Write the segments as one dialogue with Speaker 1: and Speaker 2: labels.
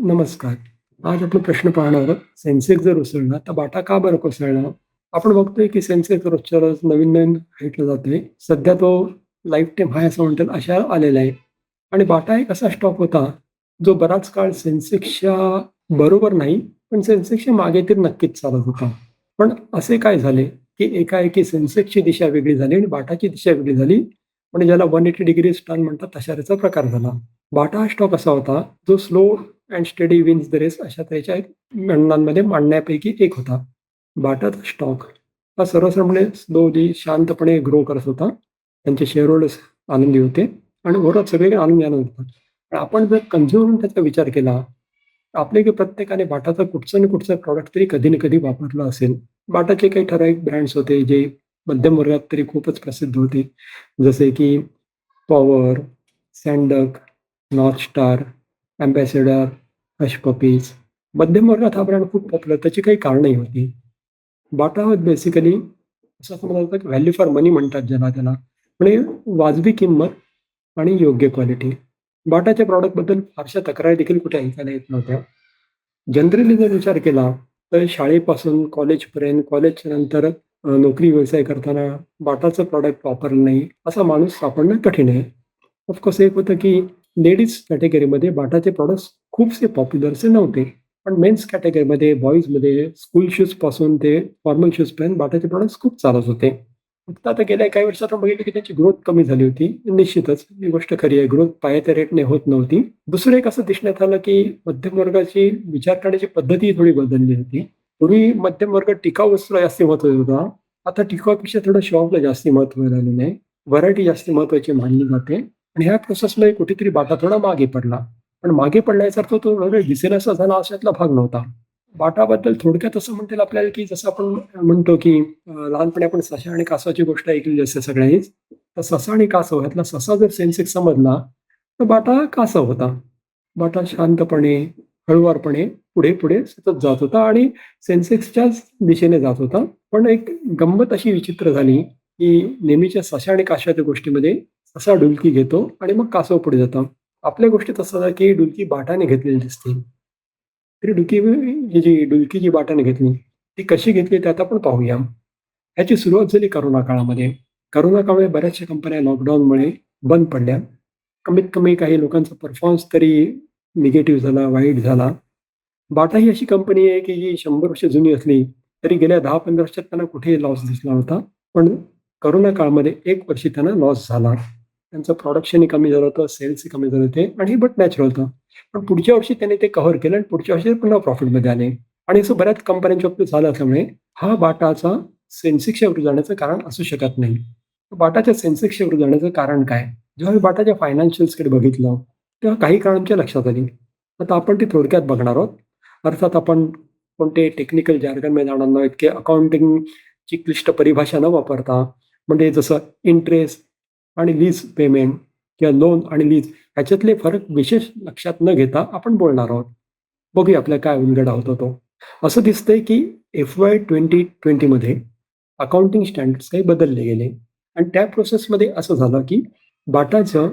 Speaker 1: नमस्कार. आज आपण प्रश्न पाहणार आहोत. सेन्सेक्स जर उसळला तर बाटा का बरं कोसळला? आपण बघतोय की सेन्सेक्स रोजच्या रोज नवीन-नवीन हाईटला जातोय. सध्या तो लाईफ टाईम हाय असं म्हणतात अशा आलेला आहे. आणि बाटा एक असा स्टॉक होता, जो बराच काळ सेन्सेक्सच्या बरोबर नाही, पण सेन्सेक्सच्या मागे तर नक्कीच चालत होता. पण असे काय झाले, की एकाएकी सेन्सेक्सची दिशा वेगळी झाली आणि बाटाची दिशा वेगळी झाली. म्हणजे ज्याला 180 डिग्रीज टर्न म्हणतात तशा त्याचा प्रकार झाला. बाटा हा स्टॉक असा होता, जो slow and steady wins the race अशा त्याच्या एक गणनांमध्ये मांडण्यापैकी एक होता. बाटाचा स्टॉक हा सर्वसाधारणपणे स्लोली शांतपणे ग्रो करत होता. त्यांचे शेअर होल्डर्स आनंदी होते आणि ओव्हरऑल सगळे आनंदी आनंद होतात. पण आपण जर कन्झ्युमर म्हणून त्याचा विचार केला, आपले की प्रत्येकाने बाटाचं कुठचं ना कुठचं प्रॉडक्ट तरी कधी ना कधी वापरलं असेल. बाटाचे काही ठराविक ब्रँड्स होते, जे मध्यम वर्गात तरी खूपच प्रसिद्ध होते. जसे की Power, Sandak, North Star, Ambassador, Hush Puppies. मध्यम वर्गात हा ब्रँड खूप पॉप्युलर त्याची काही कारणंही होती. बाटा हा बेसिकली असं समजलं जातं की व्हॅल्यू फॉर मनी म्हणतात ज्याला त्याला. म्हणजे वाजवी किंमत आणि योग्य क्वालिटी. बाटाच्या प्रॉडक्टबद्दल फारशा तक्रारी देखील कुठे ऐकायला येत नव्हत्या. जनरली जर विचार केला, तर शाळेपासून कॉलेजपर्यंत, कॉलेजच्या नंतर नोकरी व्यवसाय करताना बाटाचं प्रॉडक्ट वापरलं नाही, असा माणूस सापडणं कठीण आहे. ऑफकोर्स एक होतं की लेडीज कॅटेगरीमध्ये बाटाचे प्रॉडक्ट्स खूपसे पॉप्युलरचे नव्हते. पण मेन्स कॅटेगरीमध्ये, बॉईजमध्ये स्कूल शूजपासून ते फॉर्मल शूजपर्यंत बाटाचे प्रॉडक्ट्स खूप चालत होते. फक्त आता गेल्या काही वर्षात आपण बघितलं की त्याची ग्रोथ कमी झाली होती. निश्चितच ही गोष्ट खरी आहे. ग्रोथ पाहिजे रेटने होत नव्हती. दुसरं एक असं दिसण्यात आलं की मध्यम वर्गाची विचार करण्याची पद्धती थोडी बदलली होती. पूर्वी मध्यम वर्ग टिकाऊ वस्तूला जास्त महत्त्व देत होता. आता टिकाऊपेक्षा थोडं शो ऑफला जास्ती महत्त्व राहिलेलं आहे. व्हरायटी जास्त महत्त्वाची मानली जाते आणि ह्या प्रोसेसमध्ये कुठेतरी बाटा थोडा मागे पडला. पण मागे पडण्याचा अर्थ तो वगैरे दिसेनासा झाला अशातला भाग नव्हता. बाटाबद्दल थोडक्यात असं म्हणता येईल आपल्याला, की जसं आपण म्हणतो, की लहानपणी आपण ससा आणि कासवाची गोष्ट ऐकलेली असते सगळ्यांनीच. तर ससा आणि कासव ह्यातला ससा जर सेन्सेक्स समजला, तर बाटा कासव होता. बाटा शांतपणे, हळुवारपणे पुढे-पुढे सतत जात होता आणि सेन्सेक्सच्याच दिशेने जात होता. पण एक गंमत अशी विचित्र झाली, की नेहमीच्या ससा आणि कासवाच्या गोष्टीमध्ये ससा डुलकी घेतो आणि मग कासव पुढे जातं. आपल्या गोष्टीत असं झालं, की डुलकी बाटाने घेतलेली दिसते. तरी ही जी डुलकी जी बाटाने घेतली, ती कशी घेतली त्यात आपण पाहूया. ह्याची सुरुवात झाली करोना काळामध्ये. करोना काळामध्ये बऱ्याचशा कंपन्या लॉकडाऊनमुळे बंद पडल्या. कमीत कमी काही लोकांचा परफॉर्मन्स तरी निगेटिव्ह झाला, वाईट झाला. बाटा ही अशी कंपनी आहे, की जी 100 वर्ष जुनी असली, तरी गेल्या 10-15 वर्षात त्यांना कुठेही लॉस दिसला नव्हता. पण करोना काळामध्ये 1 वर्षी त्यांना लॉस झाला. त्यांचं प्रोडक्शनही कमी झालं होतं, सेल्सही कमी झाले होते आणि हे बट नॅचरल होतं. पण पुढच्या वर्षी त्यांनी ते कव्हर केलं आणि पुढच्या वर्षी पुन्हा प्रॉफिटमध्ये आले आणि असं बऱ्याच कंपन्यांच्या बाबतीत झालं असल्यामुळे हा बाटाचा सेन्सेक्सच्या विरुद्ध जाण्याचं कारण असू शकत नाही. बाटाच्या सेन्सेक्सच्या विरुद्ध जाण्याचं कारण काय? जेव्हा मी बाटाच्या फायनान्शियल्सकडे बघितलं, तेव्हा काही काळं आमच्या लक्षात आली. आता आपण ती थोडक्यात बघणार आहोत. अर्थात आपण कोणते टेक्निकल जार्गनमध्ये जाणार नाहीत, की अकाउंटिंगची क्लिष्ट परिभाषा न वापरता, म्हणजे जसं इंटरेस्ट आणि लीज पेमेंट किंवा लोन आणि लीज ह्याच्यातले फरक विशेष लक्षात न घेता आपण बोलणार आहोत. बघूया आपल्याला काय उलगडा होतो तो. असं दिसतंय की FY 2020 मध्ये अकाउंटिंग स्टँडर्ड्स काही बदलले गेले आणि त्या प्रोसेसमध्ये असं झालं की बाटाचं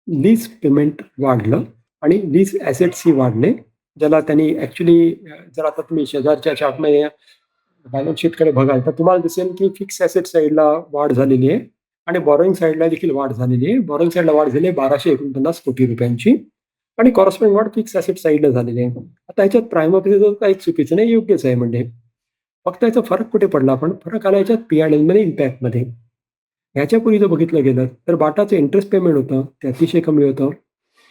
Speaker 1: लीज पेमेंट वाढलं आणि लीज ॲसेट्सही वाढले. ज्याला त्यांनी ॲक्चुअली जर आता तुम्ही शेजारच्या चार्टमध्ये बॅलन्स शीटकडे बघाल तर तुम्हाला दिसेल की फिक्स ॲसेट साइडला वाढ झालेली आहे आणि बॉरोइंग साइडला देखील वाढ झालेली आहे. बॉरोइंग साइडला वाढ झाली आहे ₹1249 कोटी आणि कॉरस्पॉन्डिंग वाढ फिक्स ॲसेट साइडला झालेली आहे. आता ह्याच्यात प्राइम ऑफिसचं काहीच चुकीचं नाही, योग्यच आहे म्हणजे. फक्त याचा फरक कुठे पडला पण फरक आला याच्यात P&Lमध्ये इम्पॅक्टमध्ये. ह्याच्यापूर्वी जर बघितलं गेलं तर बाटाचं इंटरेस्ट पेमेंट होतं, ते अतिशय कमी होतं.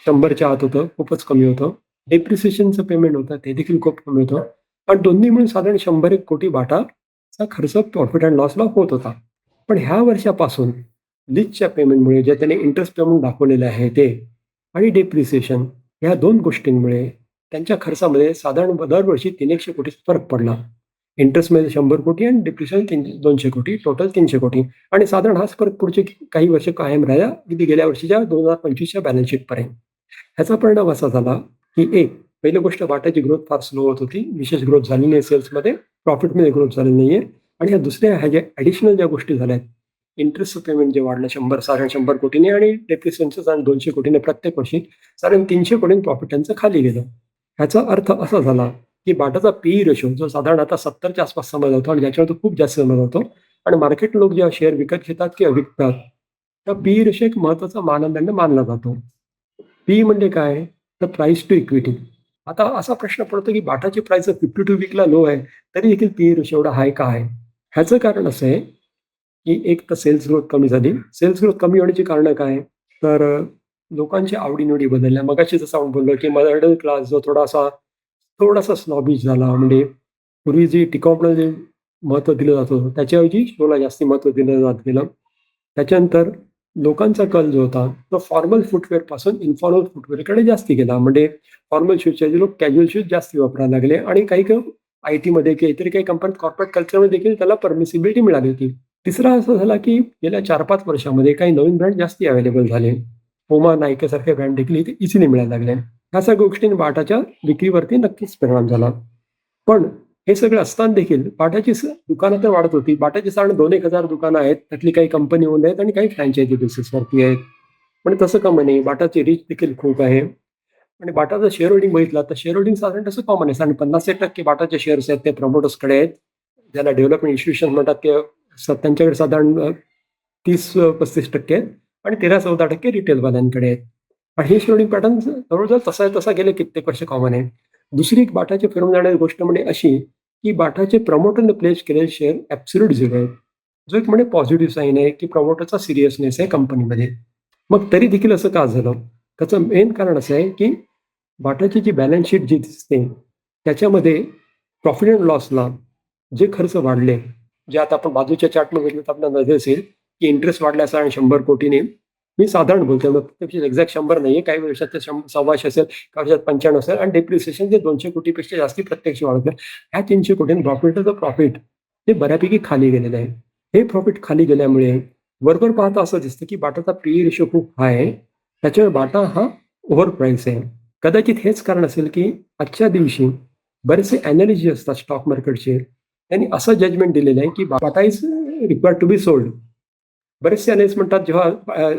Speaker 1: 100च्या आत होतं, खूपच कमी होतं. डेप्रिसिएशनचं पेमेंट होतं, ते देखील खूप कमी होतं. पण दोन्ही मिळून साधारण 100 कोटी बाटाचा खर्च प्रॉफिट अँड लॉसला होत होता. पण ह्या वर्षापासून लीजच्या पेमेंटमुळे जे त्याने इंटरेस्ट पेमेंट दाखवलेले आहे ते आणि डेप्रिसिएशन ह्या 2 गोष्टींमुळे त्यांच्या खर्चामध्ये साधारण दरवर्षी 300 कोटीचा फरक पडला. इंटरेस्टमध्ये 100 कोटी आणि डिप्रिसिएशन 200 कोटी, टोटल 300 कोटी आणि साधारण हाच फरक पुढचे काही वर्ष कायम राहिला, अगदी गेल्या वर्षीच्या 2025च्या बॅलन्स शीटपर्यंत. ह्याचा परिणाम असा झाला, की पहिली गोष्ट बाटाची ग्रोथ फार स्लो होत होती. विशेष ग्रोथ झाली नाही सेल्समध्ये, प्रॉफिटमध्ये ग्रोथ झाली नाहीये आणि ह्या दुसऱ्या ह्या ज्या ॲडिशनल ज्या गोष्टी झाल्या आहेत, इंटरेस्टचं पेमेंट जे वाढलं साधारण 100 कोटीने आणि डेप्रिसिएशनचं साधारण 200 कोटीने प्रत्येक वर्षी साधारण 300 कोटींनी प्रॉफिट त्यांचं खाली गेलं. ह्याचा अर्थ असा झाला, की बाटाचा पी रेशो जो साधारण आता 70च्या आसपास समजला होता आणि ज्याच्यावर तो खूप जास्त समजला होतो आणि मार्केट लोक जेव्हा शेअर विकत घेतात किंवा विकतात, तर पी रेशो एक महत्त्वाचा मानदंड मानला जातो. पी म्हणजे काय? तर प्राईस टू इक्विटी. आता असा प्रश्न पडतो, की बाटाची प्राईस जर 52 वीकला लो आहे, तरी देखील पी रेशो एवढा हाय का आहे? ह्याचं कारण असं आहे, की एक तर सेल्स ग्रोथ कमी झाली. सेल्स ग्रोथ कमी होण्याची कारणं काय? तर लोकांच्या आवडी बदलल्या. मगाशी जसं आपण बोललो, की मिडल क्लास जो थोडासा स्नॉबिश झाला. म्हणजे पूर्वी जे टिकाऊपणाला जे महत्त्व दिलं जात होतं, त्याच्याऐवजी शोला जास्ती महत्त्व दिलं जात गेलं. त्याच्यानंतर लोकांचा कल जो होता, तो फॉर्मल फुटवेअरपासून इन्फॉर्मल फुटवेअरकडे जास्ती गेला. म्हणजे फॉर्मल शूजच्या ऐवजी लोक कॅज्युअल शूज जास्ती वापरायला लागले आणि काही आय-टीमध्ये किंवा इतर काही कंपन्यात कॉर्पोरेट कल्चरमध्ये देखील त्याला परमिसिबिलिटी मिळाली होती. तिसरा असा झाला, की गेल्या 4-5 वर्षामध्ये काही नवीन ब्रँड जास्ती अवेलेबल झाले. Puma, Nikeसारखे ब्रँड देखील इथे इझिली मिळायला लागले. ह्या सगळ्या गोष्टींनी बाटाच्या विक्रीवरती नक्कीच परिणाम झाला. पण हे सगळं असताना देखील बाटाची दुकानं तर वाढत होती. बाटाची साधारण 2,000-1,000 दुकानं आहेत. त्यातली काही कंपनी ओन्ड आहेत आणि काही फ्रँचायझी बेसिसवरती आहेत. पण तसं का म्हणे बाटाची रीच देखील खूप आहे आणि बाटाचं शेअर होल्डिंग बघितलं तर शेअर होल्डिंग साधारण तसं कॉमन आहे. साधारण 50% बाटाचे शेअर्स आहेत ते प्रमोटर्सकडे आहेत. ज्याला डेव्हलपमेंट इन्स्टिट्यूशन म्हणतात ते त्यांच्याकडे साधारण 30-35% आहेत आणि 13-14% रिटेलवाल्यांकडे आहेत. आणि हे शेअर पॅटर्न जवळ-जवळ तसा गेले कित्येक वर्ष कॉमन आहे. दुसरी एक बाटाची फिरून जाणारी गोष्ट म्हणजे अशी, की बाटाचे प्रमोटरने प्लेस केलेले शेअर ॲब्सोल्यूट झिरो आहेत. जो एक म्हणजे पॉझिटिव्ह साइन आहे, की प्रमोटरचा सीरियसनेस आहे कंपनीमध्ये. मग तरी देखील असं का झालं? त्याचं मेन कारण असं आहे, की बाटाची जी बॅलन्स शीट जी दिसते, त्याच्यामध्ये प्रॉफिट अँड लॉसला जे खर्च वाढले, जे आता आपण बाजूच्या चार्टमध्ये बघितलं तर आपल्याला नजर येईल, की इंटरेस्ट वाढला साधारण 100 कोटीने. मी साधारण बोलतोय, मग प्रत्यक्षात एक्झॅक्ट 100 नाहीये. काही वर्षात ते 125 असेल, काही वर्षात 95 असेल आणि डेप्रिसिएशन जे 200 कोटीपेक्षा जास्ती प्रत्यक्ष वाढतं. ह्या 300 कोटी प्रॉफिटचं प्रॉफिट हे बऱ्यापैकी खाली गेलेलं आहे. हे प्रॉफिट खाली गेल्यामुळे वरवर पाहता असं दिसतं, की बाटाचा पी रेशो खूप हाय आहे. त्याच्यामुळे बाटा हा ओव्हर प्राईस आहे. कदाचित हेच कारण असेल, की आजच्या दिवशी बरेचसे एनालिस्ट जे असतात स्टॉक मार्केटचे, त्यांनी असं जजमेंट दिलेलं आहे, की Bata is required to be sold. बरेचसे एनालिस्ट म्हणतात जेव्हा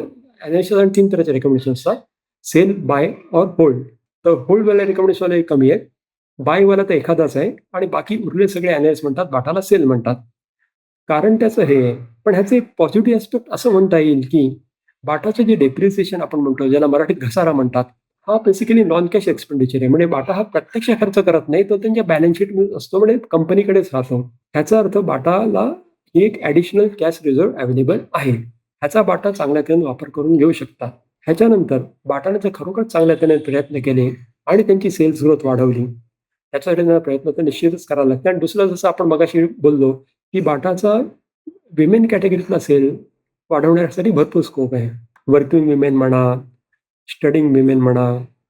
Speaker 1: एनालिस्टला 3 तऱ्हेचे रिकमेंडेशन असतात. सेल, बाय और होल्ड. तर होल्डवाले रिकमेंडेशनवाले कमी आहेत. बायवाला तर एखादाच आहे आणि बाकी उरलेले सगळे एनालिस्ट म्हणतात बाटाला सेल म्हणतात. कारण त्याचं हे आहे. पण ह्याचं एक पॉझिटिव्ह एस्पेक्ट असं म्हणता येईल, की बाटाचं जे डेप्रिसिएशन आपण म्हणतो, ज्याला मराठीत घसारा म्हणतात, हा बेसिकली नॉन कॅश एक्सपेंडिचर आहे. म्हणजे बाटा हा प्रत्यक्ष खर्च करत नाही, तो त्यांच्या बॅलन्स शीटमध्ये असतो म्हणजे कंपनीकडेच राहतो. ह्याचा अर्थ बाटाला ही एक ॲडिशनल कॅश रिझर्व्ह अवेलेबल आहे. ह्याचा बाटा चांगल्या तऱ्हेने वापर करून घेऊ शकता. ह्याच्यानंतर बाटाने जर खरोखर चांगल्या तऱ्हेने प्रयत्न केले आणि त्यांची सेल्स ग्रोथ वाढवली, त्याच्यासाठी त्यांना प्रयत्न तर निश्चितच करावा लागतो. आणि दुसरं जसं आपण मगाशी बोललो, की बाटाचा विमेन कॅटेगरीतला सेल वाढवण्यासाठी भरपूर स्कोप आहे. वर्किंग विमेन म्हणा, स्टडिंग विमेन म्हणा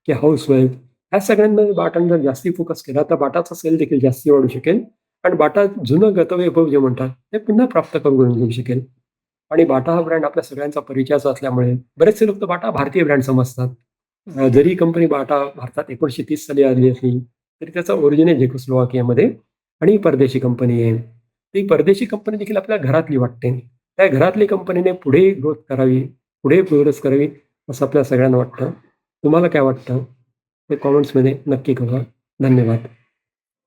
Speaker 1: की हाउसवाईफ, ह्या सगळ्यांमध्ये बाटाने जर जास्ती फोकस केला, तर बाटाचा सेल देखील जास्ती वाढू शकेल आणि बाटा जुनं गतवैभव जे म्हणतात, ते पुन्हा प्राप्त करून घेऊ शकेल. आणि बाटा हा ब्रँड आपल्या सगळ्यांचा परिचयाचा असल्यामुळे बरेचसे लोक तर बाटा भारतीय ब्रँड समजतात. जरी कंपनी बाटा भारतात 1930 साली आली असली, तरी त्याचा ओरिजिन आहे झेकोस्लोवाकियामध्ये आणि ही परदेशी कंपनी आहे. ती परदेशी कंपनी देखील आपल्या घरातली वाटते. त्या घरातली कंपनीने पुढे ग्रोथ करावी, पुढे प्रोग्रेस करावी, असं आपल्या सगळ्यांना वाटतं. तुम्हाला काय वाटतं? ते कमेंट्समध्ये नक्की कळवा. धन्यवाद.